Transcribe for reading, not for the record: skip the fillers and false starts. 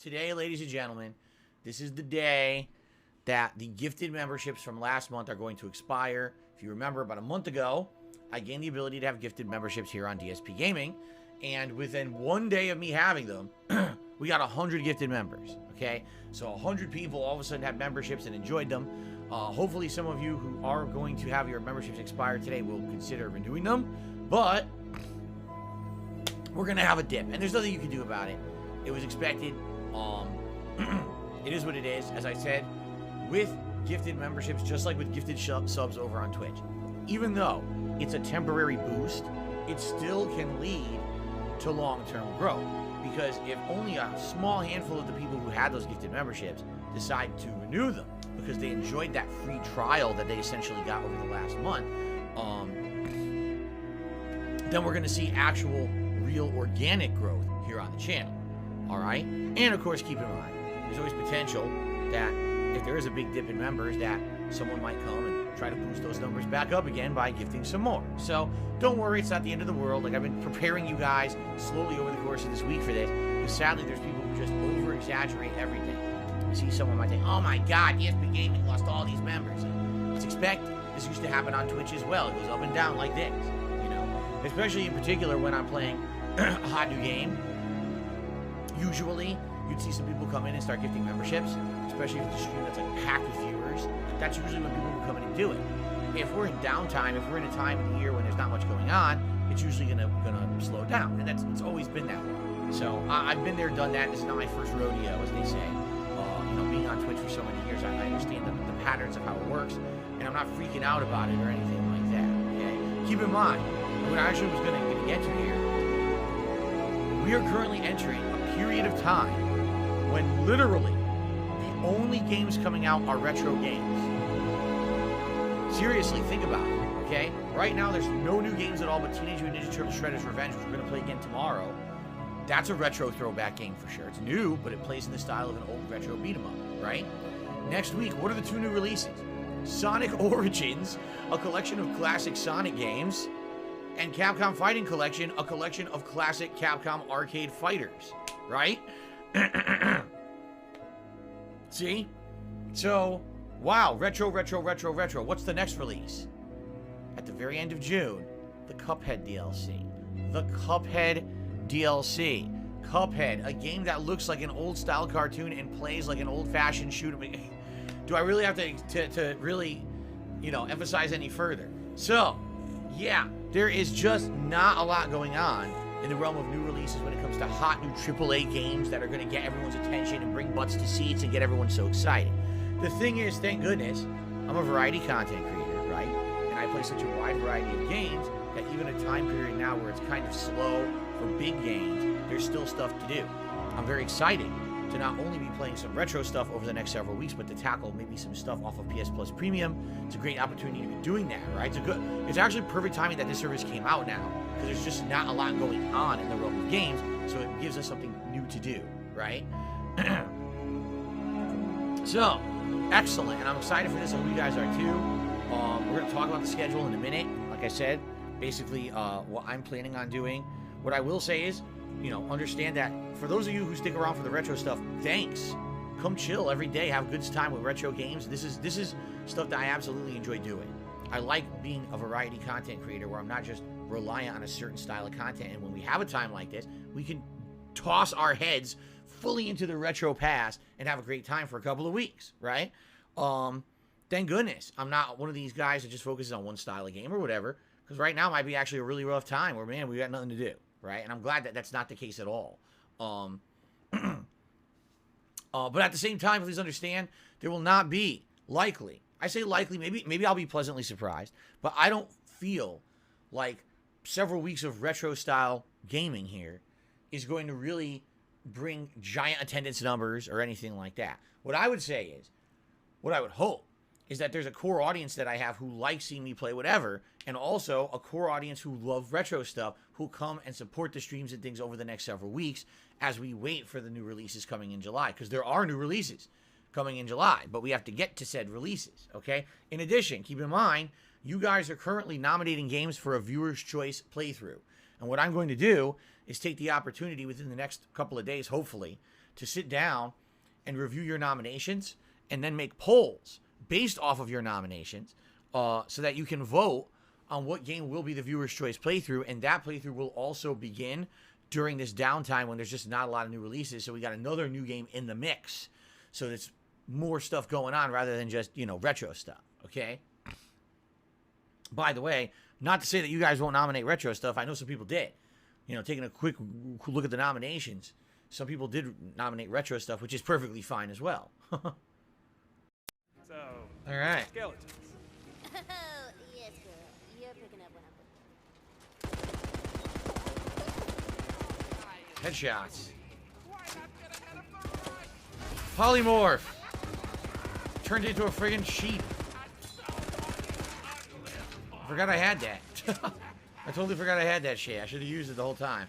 Today, ladies and gentlemen, this is the day that the gifted memberships from last month are going to expire. If you remember, about a month ago, I gained the ability to have gifted memberships here on DSP Gaming, and within one day of me having them, we got 100 gifted members, okay? So 100 people all of a sudden have memberships and enjoyed them. Hopefully some of you who are going to have your memberships expire today will consider renewing them, but we're gonna have a dip, and there's nothing you can do about it. It was expected. It is what it is. As I said, with gifted memberships, just like with gifted subs over on Twitch, even though it's a temporary boost, it still can lead to long-term growth. Because if only a small handful of the people who had those gifted memberships decide to renew them because they enjoyed that free trial that they essentially got over the last month, then we're going to see actual, real, organic growth here on the channel. All right? And of course, keep in mind, there's always potential that if there is a big dip in members, that someone might come and try to boost those numbers back up again by gifting some more. So don't worry, it's not the end of the world. Like, I've been preparing you guys slowly over the course of this week for this, because sadly there's people who just over-exaggerate everything. You see someone might think, oh my god, DSP Gaming lost all these members. And it's expected. This used to happen on Twitch as well. It goes up and down like this, you know? Especially in particular when I'm playing a hot new game. Usually, you'd see some people come in and start gifting memberships, especially if it's a stream that's like packed with viewers. That's usually when people will come in and do it. If we're in downtime, if we're in a time of the year when there's not much going on, it's usually gonna slow down, and it's always been that way. So I've been there, done that. This is not my first rodeo, as they say. You know, being on Twitch for so many years, I understand the patterns of how it works, and I'm not freaking out about it or anything like that. Okay, keep in mind what I actually was gonna get to here. We are currently entering a period of time when literally the only games coming out are retro games. Seriously, think about it, okay? Right now, there's no new games at all but Teenage Mutant Ninja Turtles Shredder's Revenge, which we're going to play again tomorrow. That's a retro throwback game for sure. It's new, but it plays in the style of an old retro beat-em-up, right? Next week, what are the two new releases? Sonic Origins, a collection of classic Sonic games, and Capcom Fighting Collection, a collection of classic Capcom arcade fighters, right? See? So, wow, retro. What's the next release? At the very end of June, the Cuphead DLC. The Cuphead DLC. Cuphead, a game that looks like an old-style cartoon and plays like an old-fashioned shoot 'em. Do I really have to really, you know, emphasize any further? So, yeah, there is just not a lot going on in the realm of new releases when it comes to hot new AAA games that are going to get everyone's attention and bring butts to seats and get everyone so excited. The thing is, thank goodness, I'm a variety content creator, right? And I play such a wide variety of games that even a time period now where it's kind of slow for big games, there's still stuff to do. I'm very excited to not only be playing some retro stuff over the next several weeks, but to tackle maybe some stuff off of PS Plus Premium. It's a great opportunity to be doing that, right? It's actually perfect timing that this service came out now, because there's just not a lot going on in the realm of games, so it gives us something new to do, right? So, excellent, and I'm excited for this. I hope you guys are too. We're going to talk about the schedule in a minute. Like I said, basically what I'm planning on doing. What I will say is, you know, understand that for those of you who stick around for the retro stuff, thanks. Come chill every day, have a good time with retro games. This is stuff that I absolutely enjoy doing. I like being a variety content creator where I'm not just reliant on a certain style of content. And when we have a time like this, we can toss our heads fully into the retro past and have a great time for a couple of weeks, right? Thank goodness I'm not one of these guys that just focuses on one style of game or whatever, because right now might be actually a really rough time where, man, we got nothing to do. Right? And I'm glad that that's not the case at all. But at the same time, please understand, there will not be, likely, I say likely, maybe I'll be pleasantly surprised, but I don't feel like several weeks of retro-style gaming here is going to really bring giant attendance numbers or anything like that. What I would say is, what I would hope, is that there's a core audience that I have who likes seeing me play whatever, and also a core audience who love retro stuff, who come and support the streams and things over the next several weeks as we wait for the new releases coming in July, because there are new releases coming in July, but we have to get to said releases, okay? In addition, keep in mind, you guys are currently nominating games for a viewer's choice playthrough, and what I'm going to do is take the opportunity within the next couple of days, hopefully, to sit down and review your nominations and then make polls based off of your nominations, so that you can vote on what game will be the viewer's choice playthrough, and that playthrough will also begin during this downtime when there's just not a lot of new releases. So we got another new game in the mix, so there's more stuff going on rather than just, you know, retro stuff. Okay. By the way, not to say that you guys won't nominate retro stuff. I know some people did. You know, taking a quick look at the nominations, some people did nominate retro stuff, which is perfectly fine as well. So, all right. skeletons. Oh, yes, girl. You're picking up what I'm Headshots. Polymorph. Turned into a friggin' sheep. Forgot I had that. I totally forgot I had that shit. I should have used it the whole time.